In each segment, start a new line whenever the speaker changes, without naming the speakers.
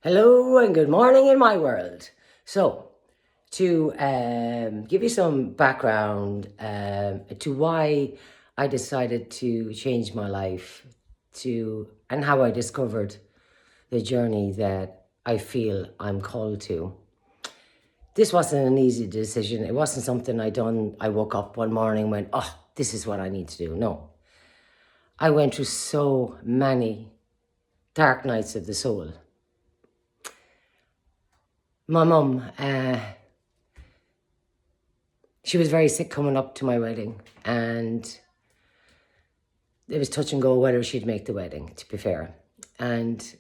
Hello and good morning in my world. So, to give you some background to why I decided to change my life and how I discovered the journey that I feel I'm called to. This wasn't an easy decision. It wasn't something I woke up one morning and went, oh, this is what I need to do. No. I went through so many dark nights of the soul. My mum, she was very sick coming up to my wedding, and it was touch and go whether she'd make the wedding, to be fair. And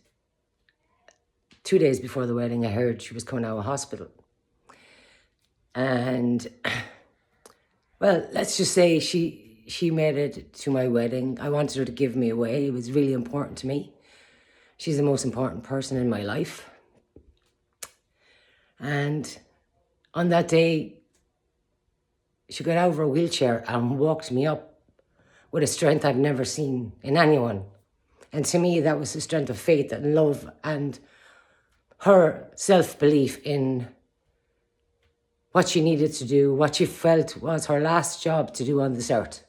2 days before the wedding, I heard she was coming out of hospital. And, well, let's just say she made it to my wedding. I wanted her to give me away. It was really important to me. She's the most important person in my life. And on that day, she got out of her wheelchair and walked me up with a strength I've never seen in anyone. And to me, that was the strength of faith and love and her self-belief in what she needed to do, what she felt was her last job to do on this earth.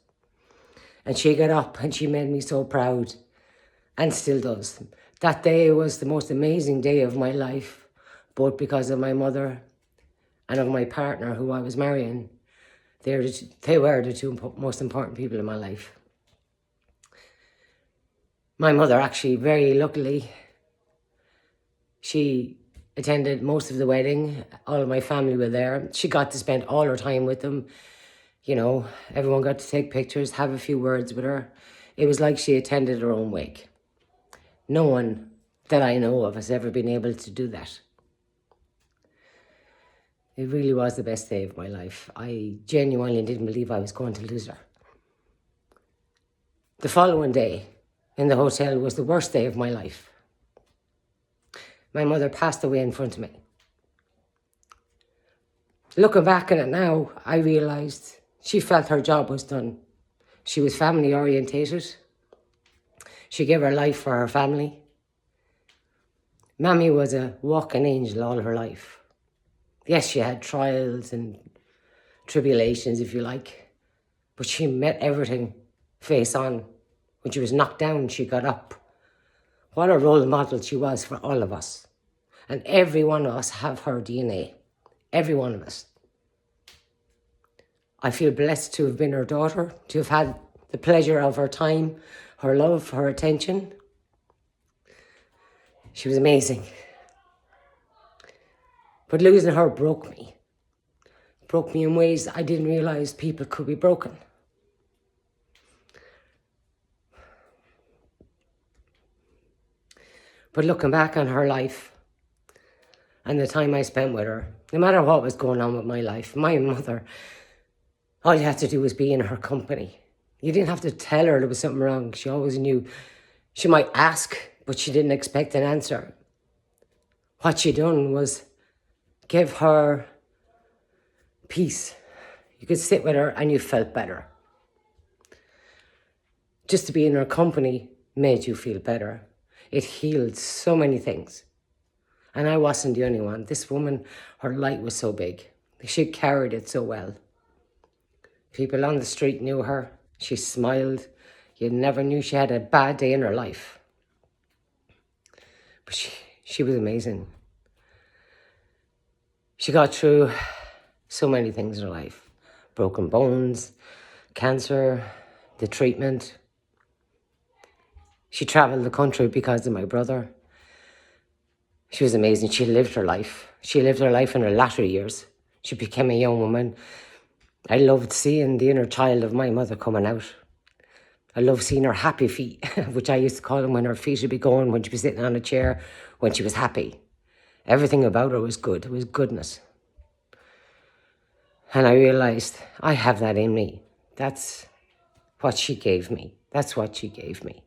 And she got up and she made me so proud, and still does. That day was the most amazing day of my life, both because of my mother and of my partner who I was marrying. They were the two most important people in my life. My mother actually, very luckily, she attended most of the wedding. All of my family were there. She got to spend all her time with them. You know, everyone got to take pictures, have a few words with her. It was like she attended her own wake. No one that I know of has ever been able to do that. It really was the best day of my life. I genuinely didn't believe I was going to lose her. The following day in the hotel was the worst day of my life. My mother passed away in front of me. Looking back on it now, I realised she felt her job was done. She was family orientated. She gave her life for her family. Mammy was a walking angel all her life. Yes, she had trials and tribulations, if you like, but she met everything face on. When she was knocked down, she got up. What a role model she was for all of us. And every one of us have her DNA. Every one of us. I feel blessed to have been her daughter, to have had the pleasure of her time, her love, her attention. She was amazing. But losing her broke me. Broke me in ways I didn't realise people could be broken. But looking back on her life and the time I spent with her, no matter what was going on with my life, my mother, all you had to do was be in her company. You didn't have to tell her there was something wrong. She always knew. She might ask, but she didn't expect an answer. What she done was give her peace. You could sit with her and you felt better. Just to be in her company made you feel better. It healed so many things. And I wasn't the only one. This woman, her light was so big. She carried it so well. People on the street knew her. She smiled. You never knew she had a bad day in her life. But she was amazing. She got through so many things in her life. Broken bones, cancer, the treatment. She travelled the country because of my brother. She was amazing. She lived her life. She lived her life in her latter years. She became a young woman. I loved seeing the inner child of my mother coming out. I loved seeing her happy feet, which I used to call them, when her feet would be going, when she was sitting on a chair, when she was happy. Everything about her was good. It was goodness. And I realised I have that in me. That's what she gave me. That's what she gave me.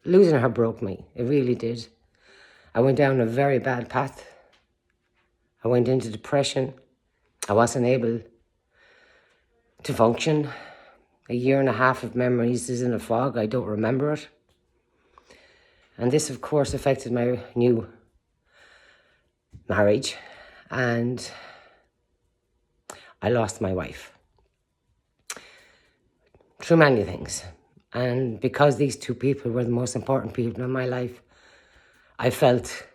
Losing her broke me. It really did. I went down a very bad path. I went into depression. I wasn't able to function. A year and a half of memories is in a fog. I don't remember it. And this, of course, affected my new marriage, and I lost my wife through many things. And because these two people were the most important people in my life, I felt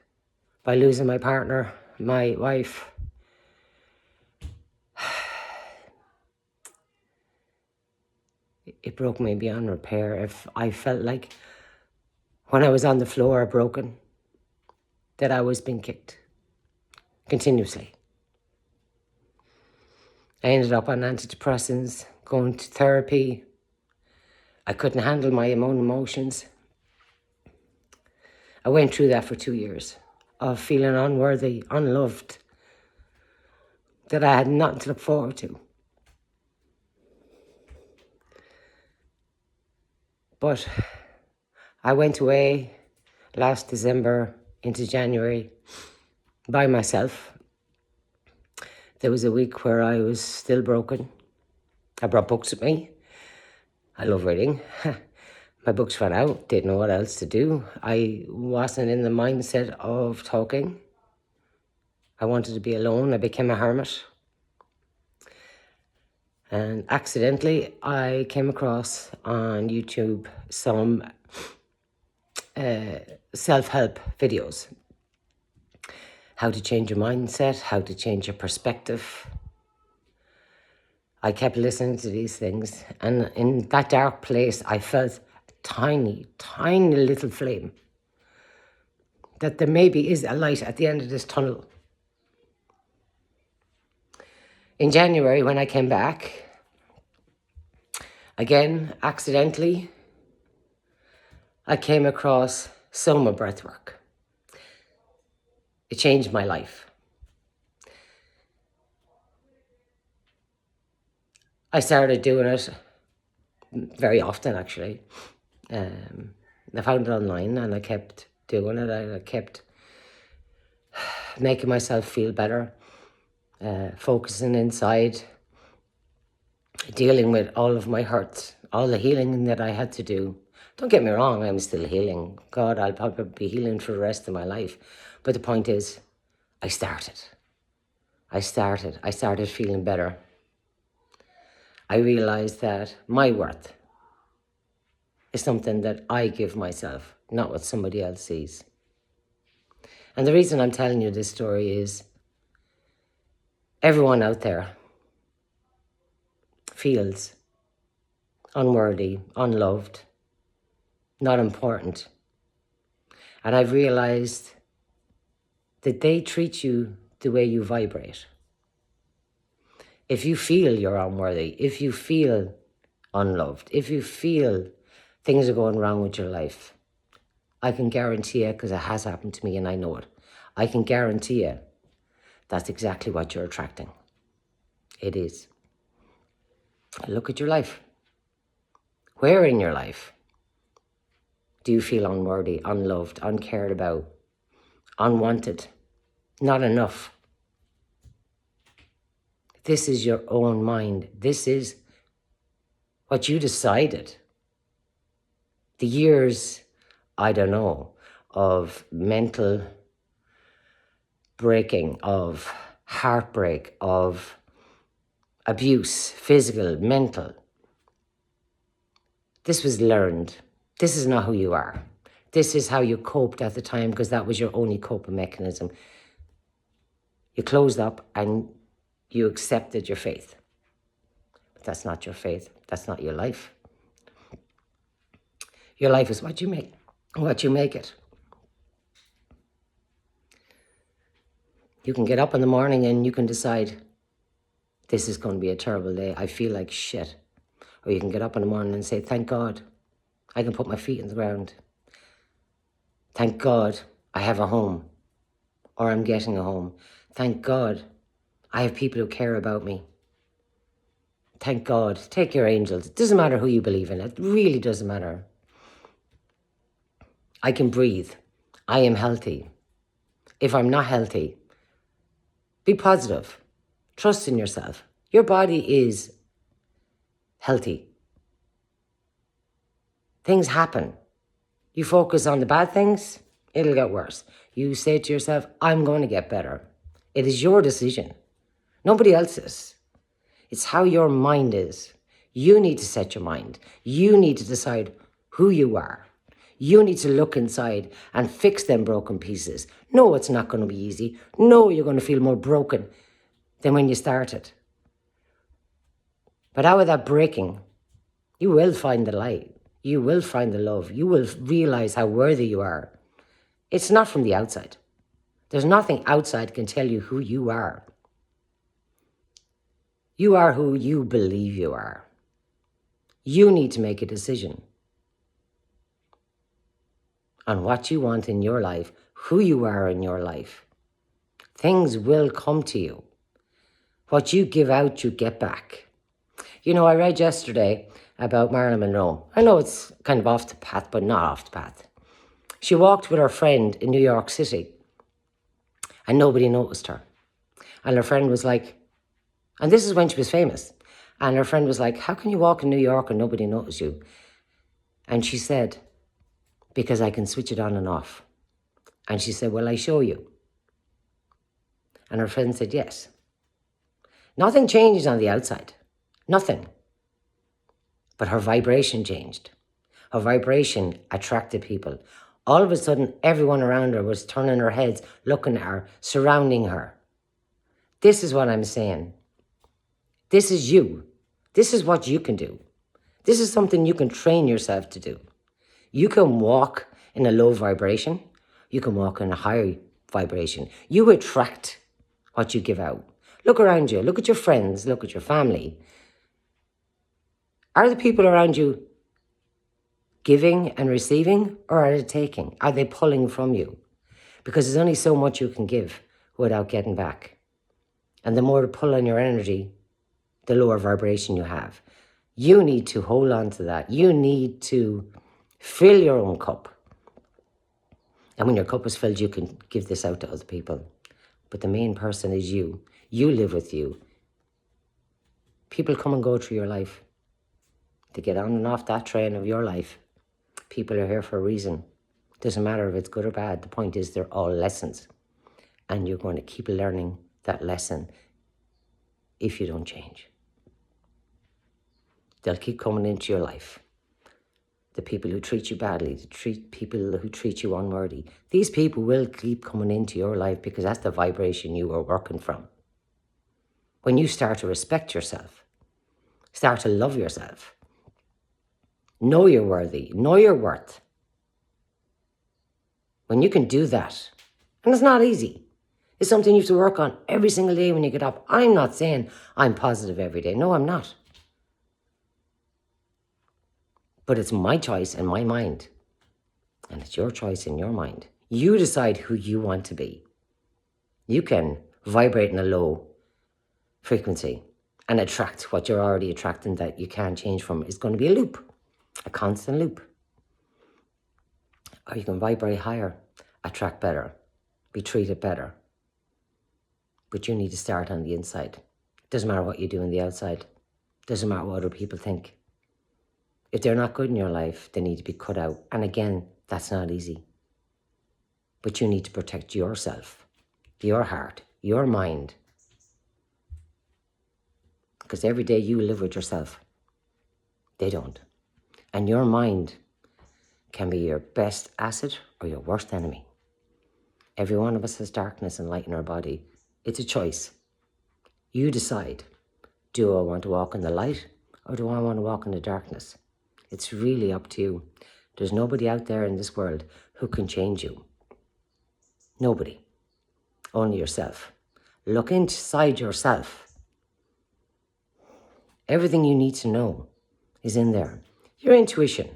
by losing my partner, my wife, it broke me beyond repair. If I felt like when I was on the floor broken, that I was being kicked continuously. I ended up on antidepressants, going to therapy. I couldn't handle my own emotions. I went through that for 2 years of feeling unworthy, unloved, that I had nothing to look forward to. But I went away last December into January by myself. There was a week where I was still broken. I brought books with me. I love reading. My books ran out, didn't know what else to do. I wasn't in the mindset of talking. I wanted to be alone. I became a hermit. And accidentally, I came across on YouTube some self-help videos. How to change your mindset, how to change your perspective. I kept listening to these things, and in that dark place, I felt a tiny, tiny little flame. That there maybe is a light at the end of this tunnel. In January, when I came back, again, accidentally, I came across Soma breathwork. It changed my life. I started doing it very often, actually. I found it online and I kept doing it. I kept making myself feel better, focusing inside, dealing with all of my hurts, all the healing that I had to do. Don't get me wrong, I'm still healing. God, I'll probably be healing for the rest of my life. But the point is, I started feeling better. I realized that my worth is something that I give myself, not what somebody else sees. And the reason I'm telling you this story is everyone out there feels unworthy, unloved, not important. And I've realized that they treat you the way you vibrate. If you feel you're unworthy, if you feel unloved, if you feel things are going wrong with your life, I can guarantee you, because it has happened to me and I know it, I can guarantee you that's exactly what you're attracting. It is. Look at your life. Where in your life do you feel unworthy, unloved, uncared about, unwanted, not enough? This is your own mind. This is what you decided. The years, I don't know, of mental breaking, of heartbreak, of abuse, physical, mental. This was learned. This is not who you are. This is how you coped at the time, because that was your only coping mechanism. You closed up and you accepted your faith. But that's not your faith. That's not your life. Your life is what you make it. You can get up in the morning and you can decide, this is going to be a terrible day. I feel like shit. Or you can get up in the morning and say, thank God, I can put my feet in the ground. Thank God I have a home, or I'm getting a home. Thank God I have people who care about me. Thank God. Take your angels. It doesn't matter who you believe in. It really doesn't matter. I can breathe. I am healthy. If I'm not healthy, be positive. Trust in yourself. Your body is healthy. Things happen. You focus on the bad things, it'll get worse. You say to yourself, I'm going to get better. It is your decision, nobody else's. It's how your mind is. You need to set your mind. You need to decide who you are. You need to look inside and fix them broken pieces. No, it's not going to be easy. No, you're going to feel more broken than when you started. But out of that breaking, you will find the light. You will find the love. You will realize how worthy you are. It's not from the outside. There's nothing outside can tell you who you are. You are who you believe you are. You need to make a decision on what you want in your life, who you are in your life. Things will come to you. What you give out, you get back. You know, I read yesterday about Marilyn Monroe. I know it's kind of off the path, but not off the path. She walked with her friend in New York City and nobody noticed her. And her friend was like, and this is when she was famous. And her friend was like, how can you walk in New York and nobody notice you? And she said, because I can switch it on and off. And she said, well, I show you. And her friend said, yes. Nothing changed on the outside. Nothing. But her vibration changed. Her vibration attracted people. All of a sudden, everyone around her was turning their heads, looking at her, surrounding her. This is what I'm saying. This is you. This is what you can do. This is something you can train yourself to do. You can walk in a low vibration. You can walk in a high vibration. You attract what you give out. Look around you. Look at your friends. Look at your family. Are the people around you giving and receiving, or are they taking? Are they pulling from you? Because there's only so much you can give without getting back. And the more to pull on your energy, the lower vibration you have. You need to hold on to that. You need to fill your own cup. And when your cup is filled, you can give this out to other people. But the main person is you. You live with you. People come and go through your life. They get on and off that train of your life. People are here for a reason. Doesn't matter if it's good or bad. The point is they're all lessons. And you're going to keep learning that lesson if you don't change. They'll keep coming into your life. The people who treat you badly, people who treat you unworthy. These people will keep coming into your life because that's the vibration you are working from. When you start to respect yourself, start to love yourself, know you're worthy, know your worth. When you can do that, and it's not easy. It's something you have to work on every single day when you get up. I'm not saying I'm positive every day. No, I'm not. But it's my choice and my mind. And it's your choice and your mind. You decide who you want to be. You can vibrate in a low frequency and attract what you're already attracting that you can't change from. It's going to be a loop, a constant loop. Or you can vibrate higher, attract better, be treated better. But you need to start on the inside. Doesn't matter what you do on the outside. Doesn't matter what other people think. If they're not good in your life, they need to be cut out. And again, that's not easy. But you need to protect yourself, your heart, your mind. Because every day you live with yourself. They don't. And your mind can be your best asset or your worst enemy. Every one of us has darkness and light in our body. It's a choice. You decide. Do I want to walk in the light or do I want to walk in the darkness? It's really up to you. There's nobody out there in this world who can change you. Nobody. Only yourself. Look inside yourself. Everything you need to know is in there. Your intuition.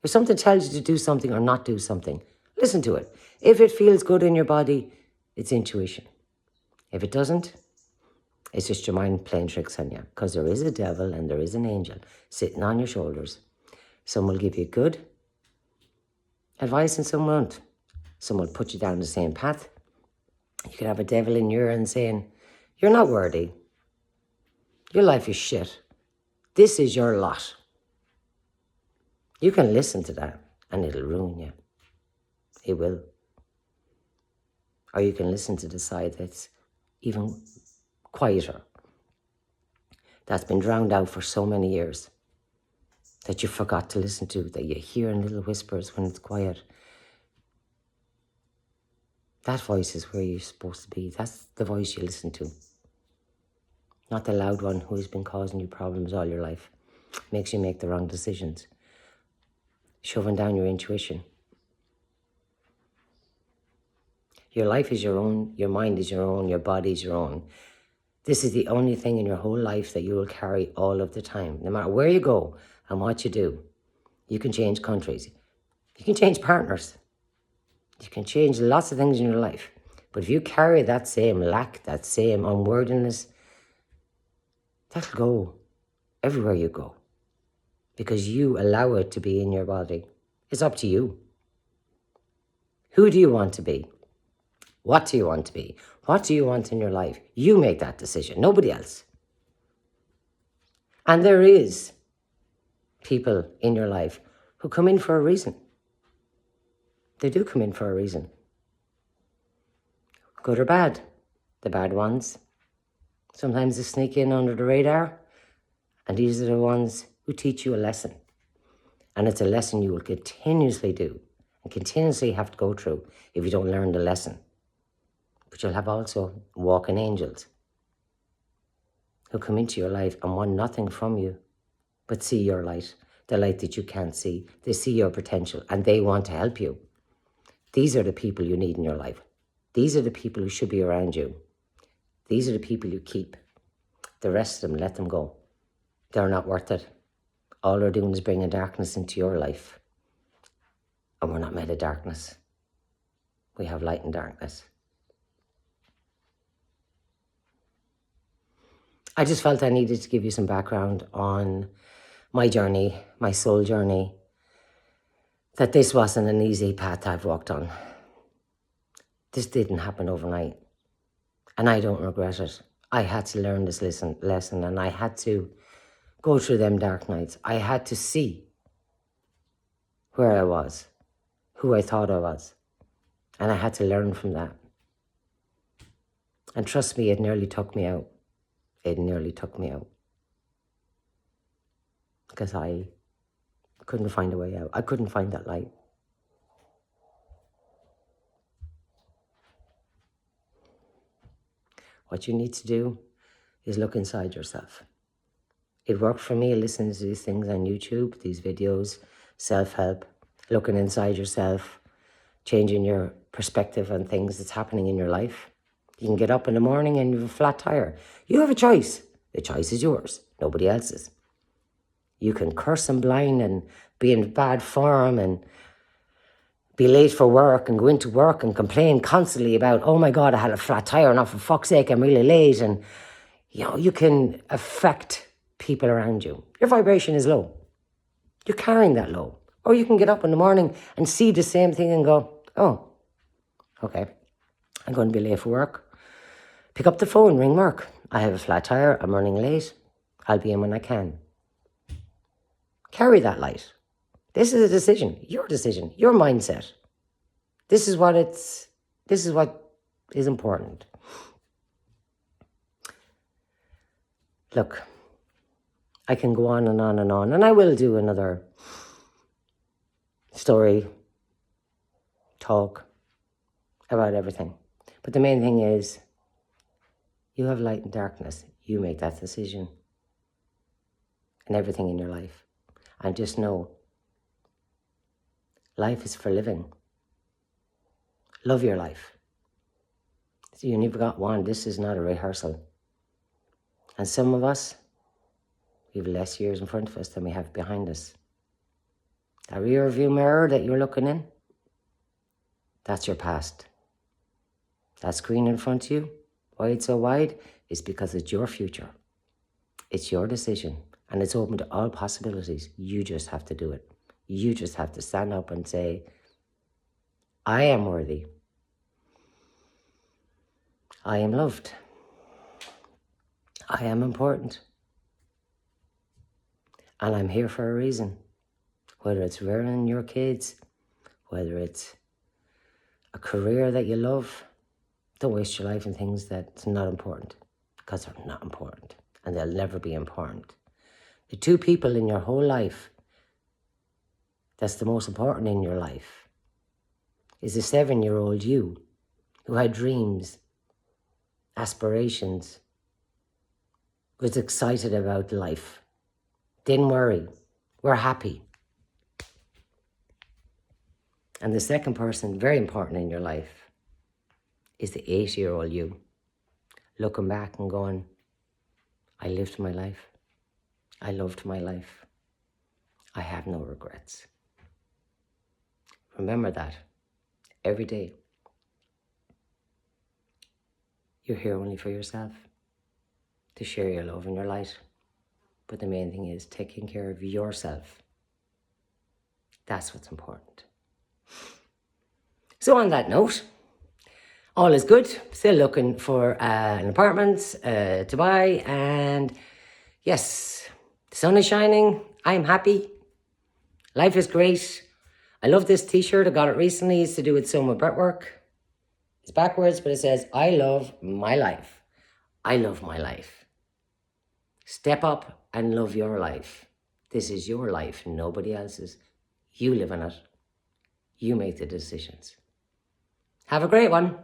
If something tells you to do something or not do something, listen to it. If it feels good in your body, it's intuition. If it doesn't, it's just your mind playing tricks on you. Because there is a devil and there is an angel sitting on your shoulders. Some will give you good advice and some won't. Some will put you down the same path. You could have a devil in your ear saying, you're not worthy. Your life is shit. This is your lot. You can listen to that and it'll ruin you. It will. Or you can listen to the side that's even quieter, that's been drowned out for so many years, that you forgot to listen to, that you hear in little whispers when it's quiet. That voice is where you're supposed to be. That's the voice you listen to. Not the loud one who has been causing you problems all your life. Makes you make the wrong decisions. Shoving down your intuition. Your life is your own, your mind is your own, your body is your own. This is the only thing in your whole life that you will carry all of the time. No matter where you go and what you do, you can change countries. You can change partners. You can change lots of things in your life. But if you carry that same lack, that same unworthiness, that'll go everywhere you go. Because you allow it to be in your body. It's up to you. Who do you want to be? What do you want to be? What do you want in your life? You make that decision, nobody else. And there is people in your life who come in for a reason. They do come in for a reason. Good or bad. The bad ones. Sometimes they sneak in under the radar. And these are the ones who teach you a lesson. And it's a lesson you will continuously do and continuously have to go through if you don't learn the lesson. But you'll have also walking angels who come into your life and want nothing from you but see your light, the light that you can't see. They see your potential and they want to help you. These are the people you need in your life. These are the people who should be around you. These are the people you keep. The rest of them, let them go. They're not worth it. All they're doing is bringing darkness into your life. And we're not made of darkness. We have light and darkness. I just felt I needed to give you some background on my journey, my soul journey, that this wasn't an easy path I've walked on. This didn't happen overnight. And I don't regret it. I had to learn this lesson and I had to go through them dark nights. I had to see where I was, who I thought I was. And I had to learn from that. And trust me, it nearly took me out. It nearly took me out. Because I couldn't find a way out. I couldn't find that light. What you need to do is look inside yourself. It worked for me listening to these things on YouTube, these videos, self-help, looking inside yourself, changing your perspective on things that's happening in your life. You can get up in the morning and you have a flat tire. You have a choice. The choice is yours, nobody else's. You can curse and blind and be in bad form and be late for work and go into work and complain constantly about, oh my God, I had a flat tire and oh, for fuck's sake, I'm really late. And, you can affect people around you. Your vibration is low. You're carrying that low. Or you can get up in the morning and see the same thing and go, oh, okay, I'm going to be late for work. Pick up the phone, ring Mark. I have a flat tire, I'm running late. I'll be in when I can. Carry that light. This is a decision, your mindset. This is what is important. Look, I can go on and on and on, and I will do another story, talk about everything. But the main thing is, you have light and darkness. You make that decision in everything in your life. And just know, life is for living. Love your life. So you never got one. This is not a rehearsal. And some of us, we have less years in front of us than we have behind us. That rear view mirror that you're looking in, that's your past. That screen in front of you, why it's so wide, is because it's your future. It's your decision. And it's open to all possibilities. You just have to do it. You just have to stand up and say, I am worthy. I am loved. I am important. And I'm here for a reason. whether it's rearing your kids, whether it's a career that you love. Don't waste your life on things that's not important, because they're not important and they'll never be important. The two people in your whole life that's the most important in your life is the 7-year-old you who had dreams, aspirations, was excited about life, didn't worry, were happy. And the second person, very important in your life, is the 80-year-old you, looking back and going, I lived my life. I loved my life. I have no regrets. Remember that every day. You're here only for yourself, to share your love and your light. But the main thing is taking care of yourself. That's what's important. So on that note, all is good. Still looking for an apartment to buy. And yes, the sun is shining. I'm happy. Life is great. I love this t-shirt. I got it recently. It's to do with Soma Breathwork. It's backwards, but it says, I love my life. I love my life. Step up and love your life. This is your life, nobody else's. You live in it. You make the decisions. Have a great one.